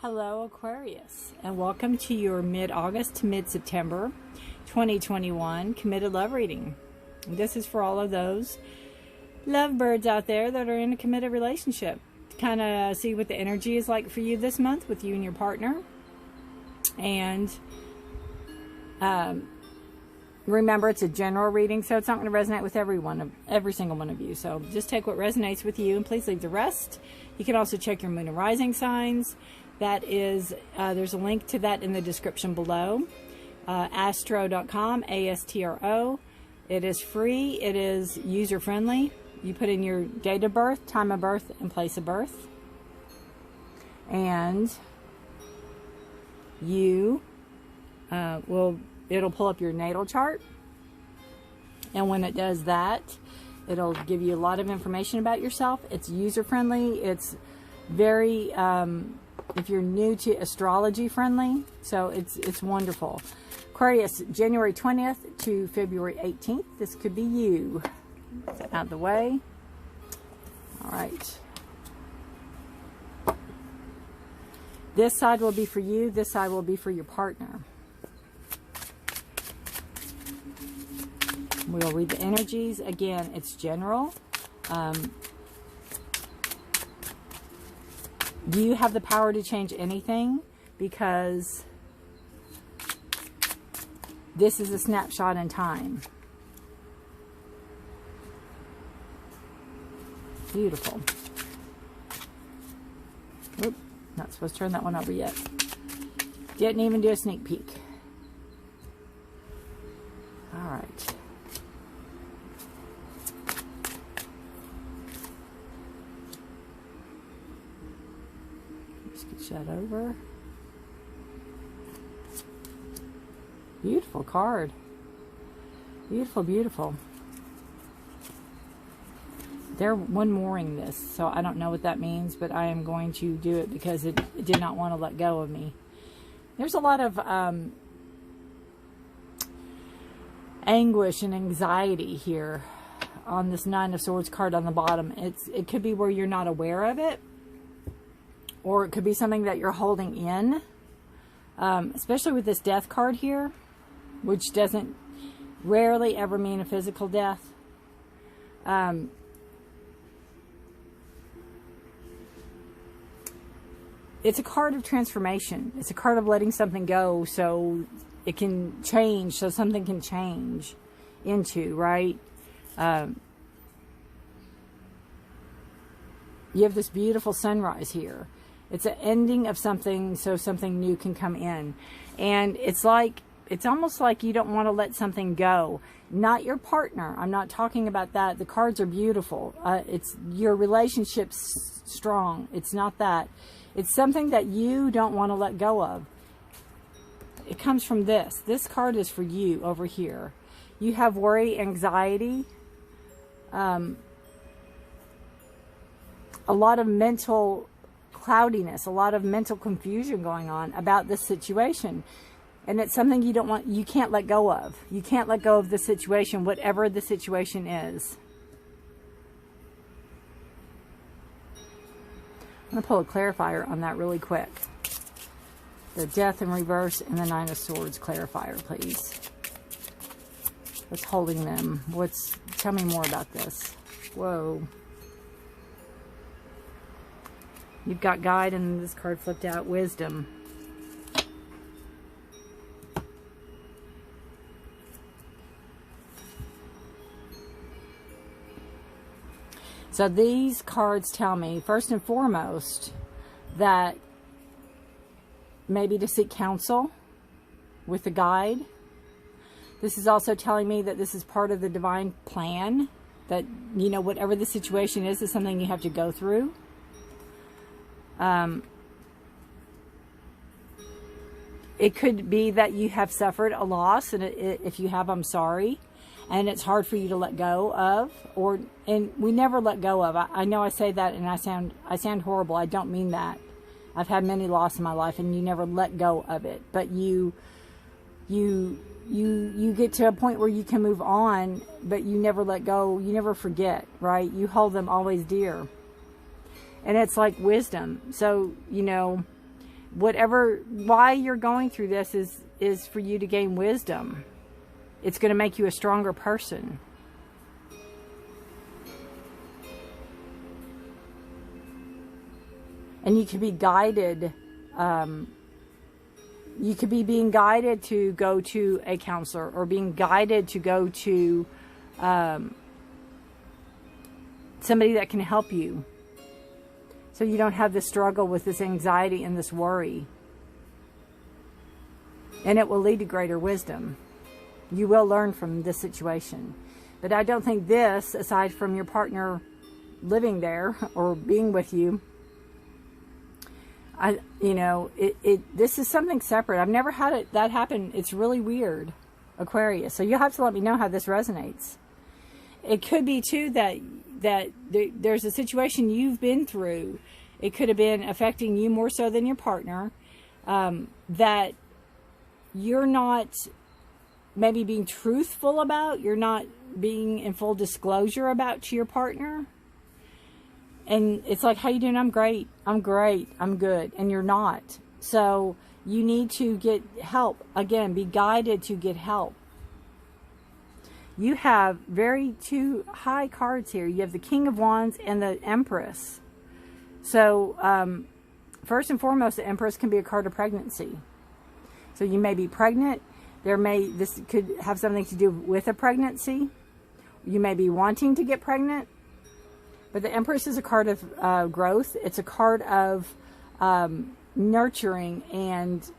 Hello Aquarius, and welcome to your mid-August to mid-September 2021 committed love reading. This is for all of those lovebirds out there that are in a committed relationship, to kind of see what the energy is like for you this month with you and your partner. And remember, it's a general reading, so it's not going to resonate with every single one of you. So just take what resonates with you and please leave the rest. You can also check your moon and rising signs. That is, there's a link to that in the description below. Astro.com, A-S-T-R-O. It is free. It is user-friendly. You put in your date of birth, time of birth, and place of birth. And you it'll pull up your natal chart. And when it does that, it'll give you a lot of information about yourself. It's user-friendly. It's very... if you're new to astrology friendly, so it's wonderful. Aquarius, January 20th to February 18th. This could be you. Out of the way. All right. This side will be for you. This side will be for your partner. We'll read the energies. Again, it's general. Do you have the power to change anything? Because this is a snapshot in time. Beautiful. Oop, not supposed to turn that one over yet. Didn't even do a sneak peek. All right. That over. Beautiful card. Beautiful, beautiful. They're one-mooring this, so I don't know what that means, but I am going to do it because it did not want to let go of me. There's a lot of anguish and anxiety here on this Nine of Swords card on the bottom. It could be where you're not aware of it. Or it could be something that you're holding in, especially with this death card here, which doesn't rarely ever mean a physical death. It's a card of transformation. It's a card of letting something go so it can change, so something can change into, right? You have this beautiful sunrise here. It's an ending of something so something new can come in. And it's almost like you don't want to let something go. Not your partner. I'm not talking about that. The cards are beautiful. It's your relationship's strong. It's not that. It's something that you don't want to let go of. It comes from this. This card is for you over here. You have worry, anxiety, a lot of mental cloudiness, a lot of mental confusion going on about this situation. And it's something you don't want, you can't let go of. You can't let go of the situation, whatever the situation is. I'm going to pull a clarifier on that really quick. The Death in reverse and the Nine of Swords clarifier, please. What's holding them? Tell me more about this. Whoa. You've got guide, and this card flipped out, wisdom. So these cards tell me, first and foremost, that maybe to seek counsel with the guide. This is also telling me that this is part of the divine plan, that, you know, whatever the situation is something you have to go through. It could be that you have suffered a loss, and if you have, I'm sorry, and it's hard for you to let go of, and we never let go of. I know I say that and I sound horrible. I don't mean that. I've had many losses in my life, and you never let go of it, but you get to a point where you can move on, but you never let go. You never forget, right? You hold them always dear. And it's like wisdom. So, you know, why you're going through this is for you to gain wisdom. It's going to make you a stronger person. And you could be guided. You could be being guided to go to a counselor, or being guided to go to somebody that can help you, so you don't have this struggle with this anxiety and this worry. And it will lead to greater wisdom. You will learn from this situation. But I don't think this, aside from your partner living there or being with you, this is something separate. I've never had that happen. It's really weird, Aquarius. So you'll have to let me know how this resonates. It could be too that there's a situation you've been through. It could have been affecting you more so than your partner, that you're not maybe being truthful about. You're not being in full disclosure about to your partner. And it's like, how you doing? I'm great. I'm good. And you're not. So you need to get help. Again, be guided to get help. You have two high cards here. You have the King of Wands and the Empress. So first and foremost, the Empress can be a card of pregnancy. So you may be pregnant. This could have something to do with a pregnancy. You may be wanting to get pregnant. But the Empress is a card of growth. It's a card of nurturing and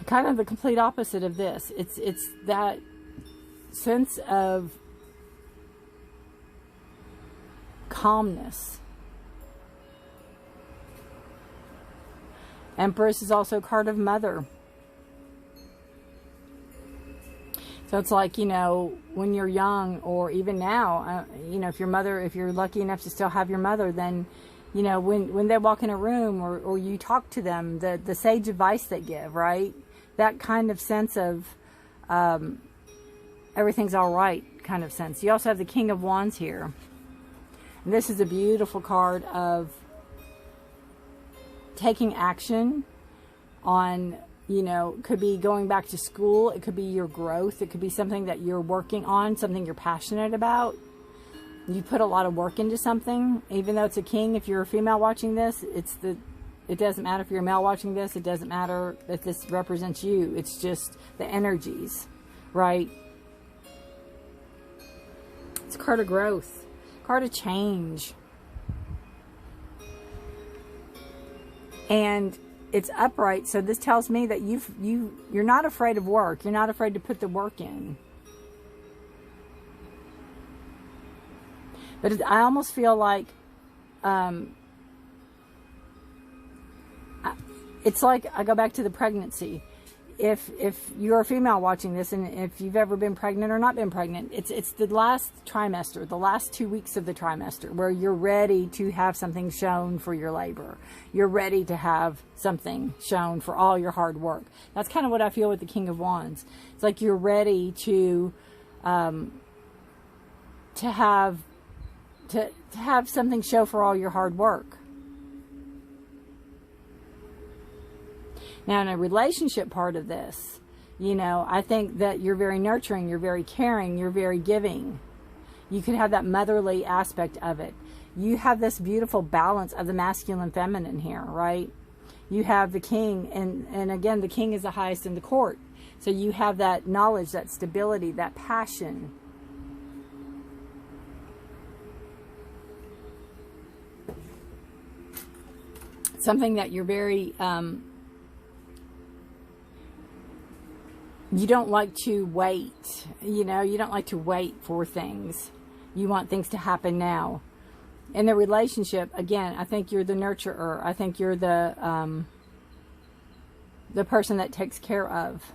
kind of the complete opposite of this. It's that sense of calmness. Empress is also a card of mother. So it's like, when you're young, or even now, if you're lucky enough to still have your mother, then, when they walk in a room or you talk to them, the sage advice they give, right? That kind of sense of everything's all right kind of sense. You also have the King of Wands here. And this is a beautiful card of taking action on, could be going back to school. It could be your growth. It could be something that you're working on, something you're passionate about. You put a lot of work into something, even though it's a king. If you're a female watching this, it doesn't matter if you're a male watching this. It doesn't matter if this represents you. It's just the energies, right? It's a card of growth, card of change. And it's upright, so this tells me that you're not afraid of work. You're not afraid to put the work in. But I almost feel like it's like, I go back to the pregnancy. If you're a female watching this, and if you've ever been pregnant or not been pregnant, it's the last trimester, the last 2 weeks of the trimester, where you're ready to have something shown for your labor. You're ready to have something shown for all your hard work. That's kind of what I feel with the King of Wands. It's like you're ready to have something show for all your hard work. Now, in a relationship part of this, I think that you're very nurturing, you're very caring, you're very giving. You could have that motherly aspect of it. You have this beautiful balance of the masculine feminine here, right? You have the king, and again, the king is the highest in the court. So you have that knowledge, that stability, that passion. Something that you're very... you don't like to wait, you don't like to wait for things. You want things to happen now. In the relationship, again, I think you're the nurturer. I think you're the person that takes care of.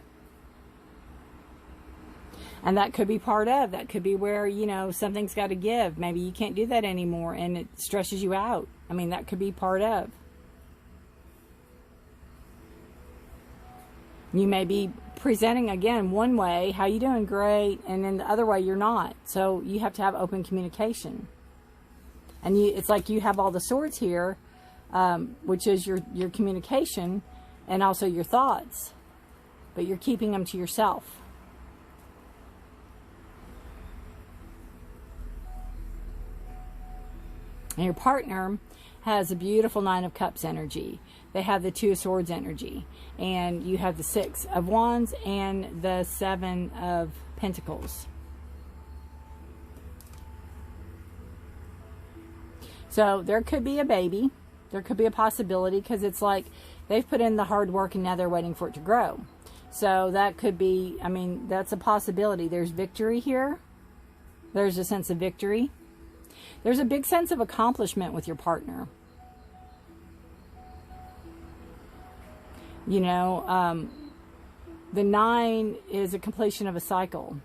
And that could be part of, that could be where, something's got to give. Maybe you can't do that anymore and it stresses you out. I mean, that could be part of. You may be presenting, again, one way, how you doing? Great. And then the other way, you're not. So you have to have open communication. And it's like you have all the swords here, which is your communication and also your thoughts, but you're keeping them to yourself. And your partner has a beautiful 9 of Cups energy. They have the 2 of Swords energy. And you have the 6 of Wands and the 7 of Pentacles. So there could be a baby. There could be a possibility, because it's like they've put in the hard work and now they're waiting for it to grow. So that could be, I mean, that's a possibility. There's victory here. There's a sense of victory. There's a big sense of accomplishment with your partner. You know, the 9 is a completion of a cycle.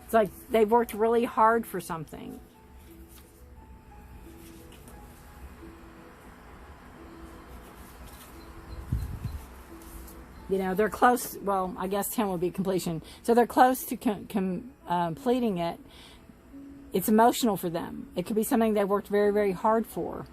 It's like they've worked really hard for something. You know, they're close. Well, I guess 10 would be completion. So they're close to completing it. It's emotional for them. It could be something they worked very, very hard for.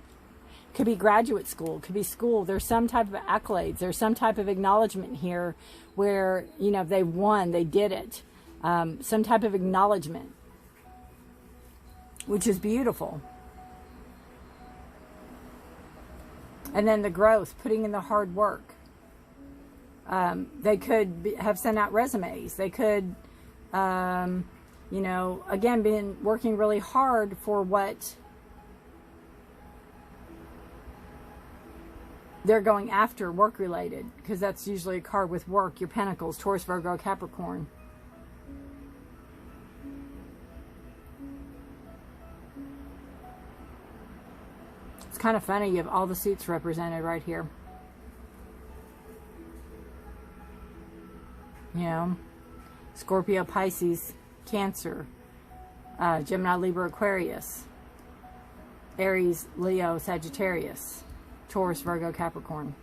It could be graduate school. It could be school. There's some type of accolades. There's some type of acknowledgement here where, you know, they won. They did it. Some type of acknowledgement, which is beautiful. And then the growth, putting in the hard work. They could have sent out resumes. They could, you know, again, been working really hard for what they're going after, work related, because that's usually a card with work. Your Pentacles, Taurus, Virgo, Capricorn. It's kind of funny. You have all the suits represented right here. You know, Scorpio, Pisces, Cancer, Gemini, Libra, Aquarius, Aries, Leo, Sagittarius, Taurus, Virgo, Capricorn.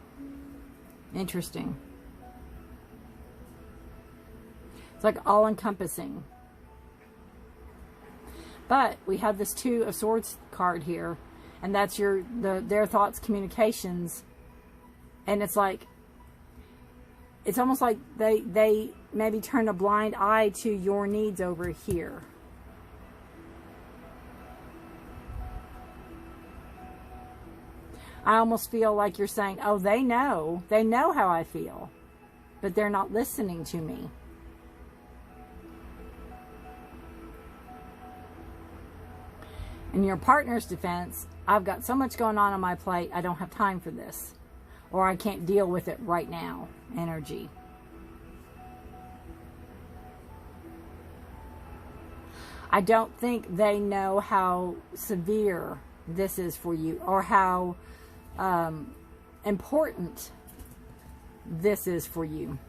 Interesting. It's like all-encompassing. But we have this 2 of Swords card here, and that's their thoughts, communications, and it's like, it's almost like they maybe turn a blind eye to your needs over here. I almost feel like you're saying, oh, they know how I feel, but they're not listening to me. In your partner's defense, I've got so much going on my plate, I don't have time for this. Or I can't deal with it right now, energy. I don't think they know how severe this is for you, or how important this is for you.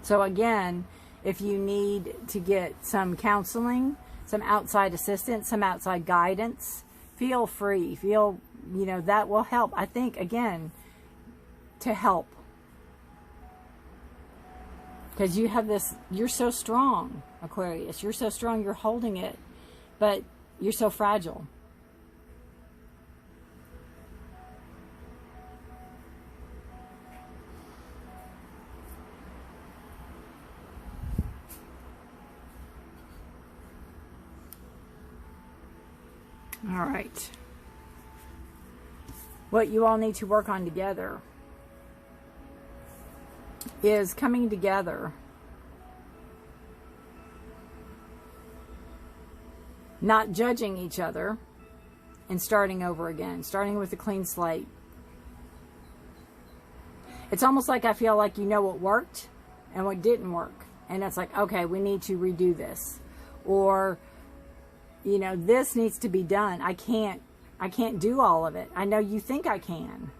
So again, if you need to get some counseling, some outside assistance, some outside guidance, feel free. You know, that will help. I think, again, to help. Because you have this, you're so strong, Aquarius. You're so strong, you're holding it. But you're so fragile. All right. What you all need to work on together is coming together, not judging each other, and starting over again, starting with a clean slate. It's almost like I feel like you know what worked and what didn't work, and it's like, okay, we need to redo this, or, you know, this needs to be done. I can't do all of it. I know you think I can.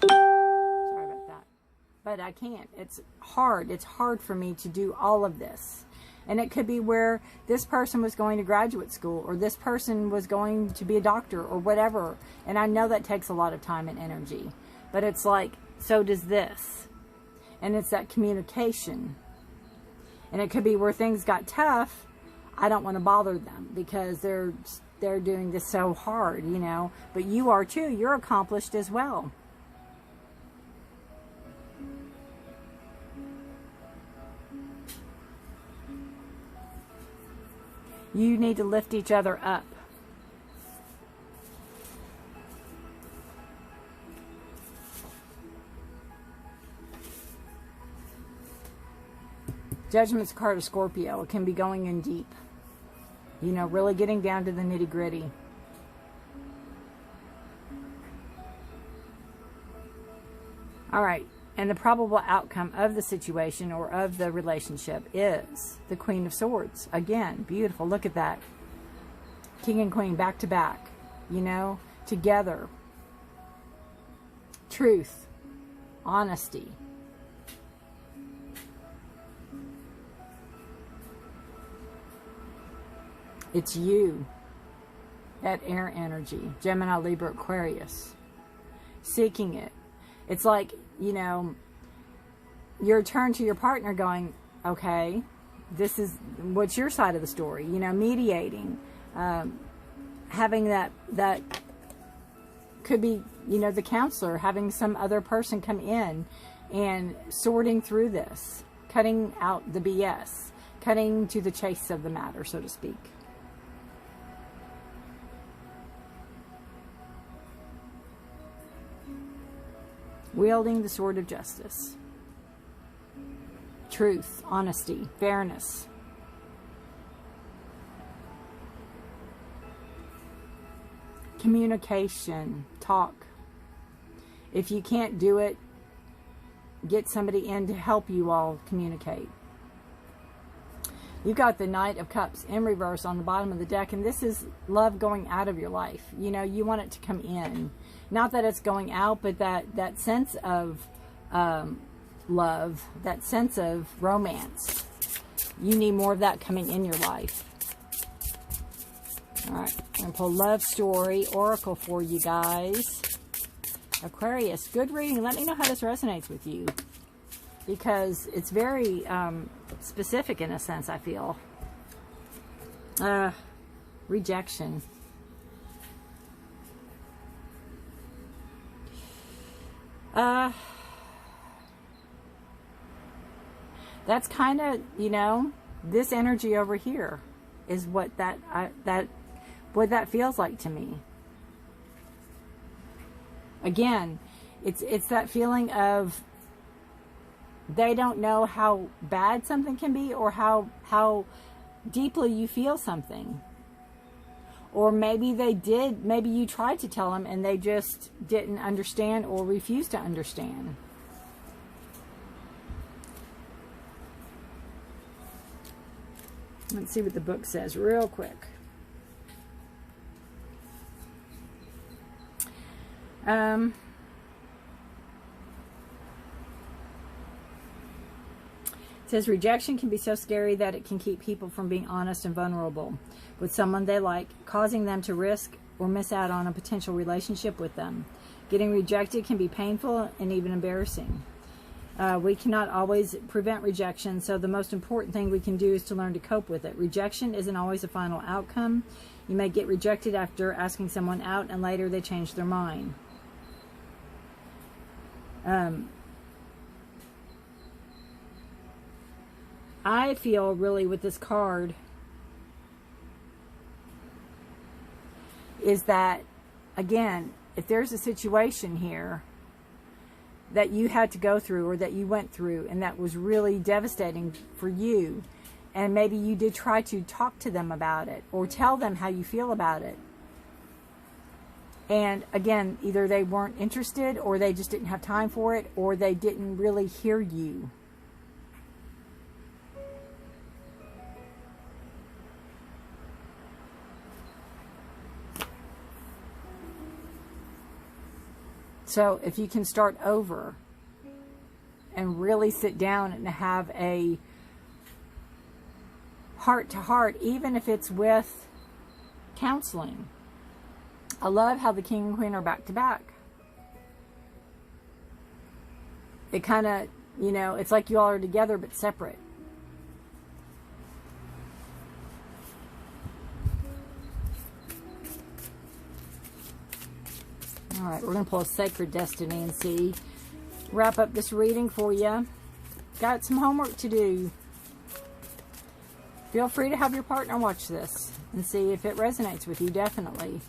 Sorry about that. But I can't. It's hard. It's hard for me to do all of this. And it could be where this person was going to graduate school, or this person was going to be a doctor, or whatever. And I know that takes a lot of time and energy. But it's like, so does this. And it's that communication. And it could be where things got tough. I don't want to bother them because they're doing this so hard, you know. But you are too. You're accomplished as well. You need to lift each other up. Judgment's a card of Scorpio. It can be going in deep. You know, really getting down to the nitty-gritty. All right. And the probable outcome of the situation or of the relationship is the Queen of Swords. Again, beautiful. Look at that. King and Queen back to back. You know, together. Truth. Honesty. It's you, that air energy, Gemini, Libra, Aquarius, seeking it. It's like, you know, your turn to your partner going, okay, this is, what's your side of the story? You know, mediating, having that could be, you know, the counselor, having some other person come in and sorting through this, cutting out the BS, cutting to the chase of the matter, so to speak. Wielding the sword of justice. Truth, honesty, fairness. Communication, talk. If you can't do it, get somebody in to help you all communicate. You've got the Knight of Cups in reverse on the bottom of the deck, and this is love going out of your life. You know, you want it to come in. Not that it's going out, but that sense of love, that sense of romance. You need more of that coming in your life. All right, I'm going to pull Love Story Oracle for you guys. Aquarius, good reading. Let me know how this resonates with you. Because it's very specific in a sense, I feel. Rejection. That's kind of, you know, this energy over here is what what that feels like to me. Again, it's that feeling of they don't know how bad something can be or how deeply you feel something. Or maybe they did, maybe you tried to tell them and they just didn't understand or refused to understand. Let's see what the book says real quick. It says rejection can be so scary that it can keep people from being honest and vulnerable with someone they like, causing them to risk or miss out on a potential relationship with them. Getting rejected can be painful and even embarrassing. We cannot always prevent rejection, so the most important thing we can do is to learn to cope with it. Rejection isn't always a final outcome. You may get rejected after asking someone out and later they change their mind. I feel really with this card is that, again, if there's a situation here that you had to go through or that you went through and that was really devastating for you, and maybe you did try to talk to them about it or tell them how you feel about it, and again, either they weren't interested or they just didn't have time for it or they didn't really hear you. So if you can start over and really sit down and have a heart-to-heart, even if it's with counseling. I love how the King and Queen are back-to-back. It kind of You know, it's like you all are together but separate. All right, we're going to pull a Sacred Destiny and see. Wrap up this reading for you. Got some homework to do. Feel free to have your partner watch this and see if it resonates with you, definitely.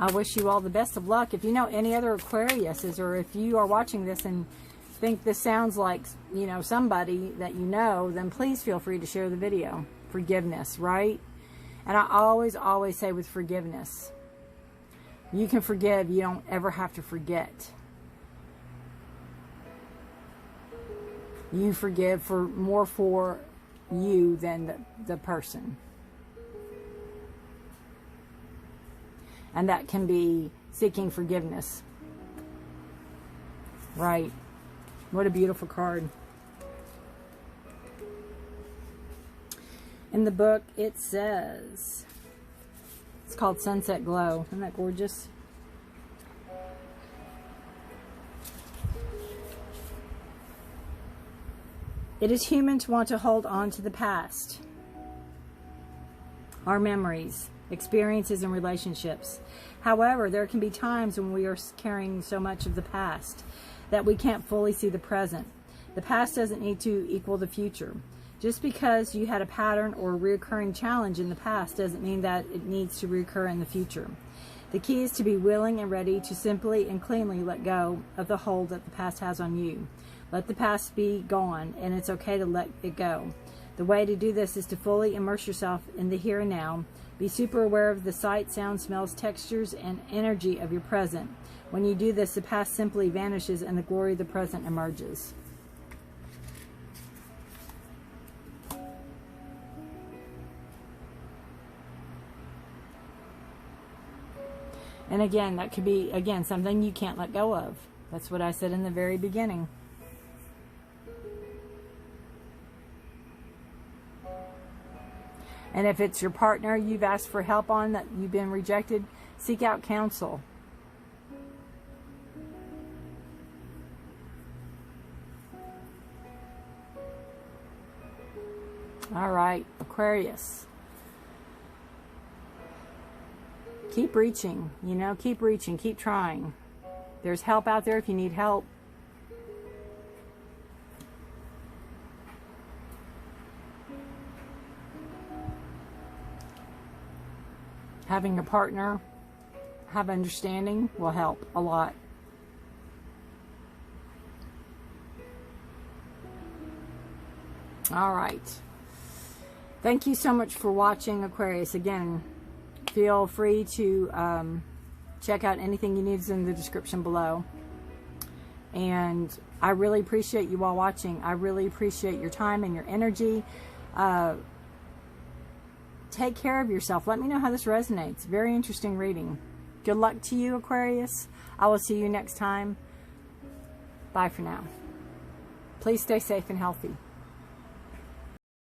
I wish you all the best of luck. If you know any other Aquariuses, or if you are watching this and think this sounds like, you know, somebody that you know, then please feel free to share the video. Forgiveness, right? And I always say with forgiveness, you can forgive, you don't ever have to forget. You forgive for more for you than the person. And that can be seeking forgiveness. Right. What a beautiful card. In the book, it says, it's called Sunset Glow. Isn't that gorgeous? It is human to want to hold on to the past, our memories, experiences, and relationships. However, there can be times when we are carrying so much of the past that we can't fully see the present. The past doesn't need to equal the future. Just because you had a pattern or a recurring challenge in the past doesn't mean that it needs to recur in the future. The key is to be willing and ready to simply and cleanly let go of the hold that the past has on you. Let the past be gone, and it's okay to let it go. The way to do this is to fully immerse yourself in the here and now. Be super aware of the sight, sound, smells, textures, and energy of your present. When you do this, the past simply vanishes and the glory of the present emerges. And again, that could be, again, something you can't let go of. That's what I said in the very beginning. And if it's your partner you've asked for help on, that you've been rejected, seek out counsel. All right, Aquarius. Keep reaching, you know, keep reaching, keep trying. There's help out there if you need help. Having a partner have understanding will help a lot. All right. Thank you so much for watching, Aquarius. Again, feel free to check out anything you need in the description below. And I really appreciate you all watching. I really appreciate your time and your energy. Take care of yourself. Let me know how this resonates. Very interesting reading. Good luck to you, Aquarius. I will see you next time. Bye for now. Please stay safe and healthy.